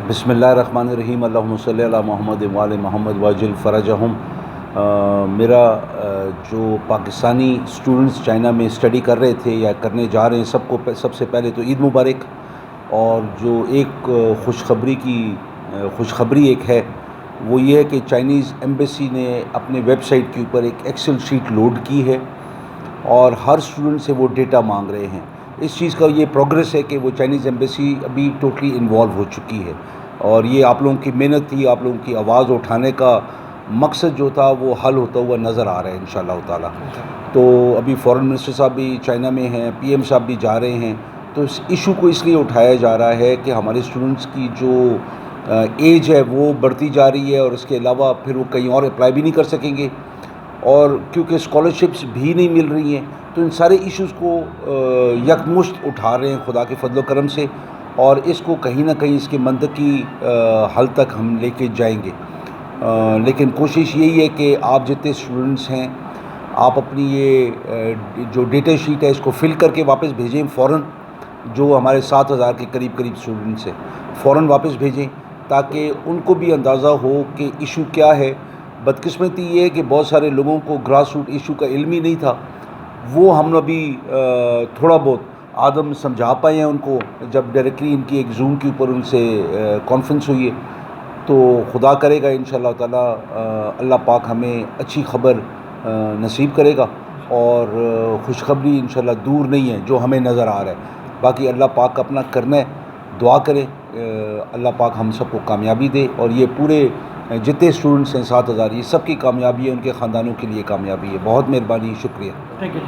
بسم اللہ الرحمن الرحیم، اللہم صلی علی محمد وآل محمد واجل فرجہم۔ میرا جو پاکستانی اسٹوڈنٹس چائنا میں اسٹڈی کر رہے تھے یا کرنے جا رہے ہیں، سب سے پہلے تو عید مبارک۔ اور جو ایک خوشخبری ایک ہے، وہ یہ ہے کہ چائنیز ایمبیسی نے اپنے ویب سائٹ کے اوپر ایک ایکسل شیٹ لوڈ کی ہے اور ہر اسٹوڈنٹ سے وہ ڈیٹا مانگ رہے ہیں۔ اس چیز کا یہ پروگریس ہے کہ وہ چائنیز ایمبیسی ابھی ٹوٹلی انوالو ہو چکی ہے، اور یہ آپ لوگوں کی محنت تھی، آپ لوگوں کی آواز اٹھانے کا مقصد جو تھا وہ حل ہوتا ہوا نظر آ رہا ہے انشاءاللہ تعالیٰ۔ تو ابھی فورن منسٹر صاحب بھی چائنا میں ہیں، پی ایم صاحب بھی جا رہے ہیں، تو اس ایشو کو اس لیے اٹھایا جا رہا ہے کہ ہمارے اسٹوڈنٹس کی جو ایج ہے وہ بڑھتی جا رہی ہے، اور اس کے علاوہ پھر وہ کہیں اور اپلائی بھی نہیں کر سکیں گے، اور کیونکہ اسکالرشپس بھی نہیں مل رہی ہیں، تو ان سارے ایشوز کو یکمشت اٹھا رہے ہیں خدا کے فضل و کرم سے، اور اس کو کہیں نہ کہیں اس کے منطقی حل تک ہم لے کے جائیں گے۔ لیکن کوشش یہی ہے کہ آپ جتنے اسٹوڈنٹس ہیں، آپ اپنی یہ جو ڈیٹا شیٹ ہے اس کو فل کر کے واپس بھیجیں فوراً۔ جو ہمارے 7,000 کے قریب اسٹوڈنٹس ہیں، فوراً واپس بھیجیں تاکہ ان کو بھی اندازہ ہو کہ ایشو کیا ہے۔ بدقسمتی یہ ہے کہ بہت سارے لوگوں کو گراس روٹ ایشو کا علم ہی نہیں تھا، وہ ہم ابھی تھوڑا بہت آدم سمجھا پائے ہیں ان کو، جب ڈائریکٹلی ان کی ایک زوم کے اوپر ان سے کانفرنس ہوئی ہے۔ تو خدا کرے گا انشاءاللہ تعالیٰ اللہ پاک ہمیں اچھی خبر نصیب کرے گا، اور خوشخبری انشاءاللہ دور نہیں ہے جو ہمیں نظر آ رہا ہے۔ باقی اللہ پاک اپنا کرنا ہے، دعا کریں اللہ پاک ہم سب کو کامیابی دے، اور یہ پورے جتنے اسٹوڈنٹس ہیں 7,000، یہ سب کی کامیابی ہے، ان کے خاندانوں کے لیے کامیابی ہے۔ بہت مہربانی، شکریہ۔ Thank you.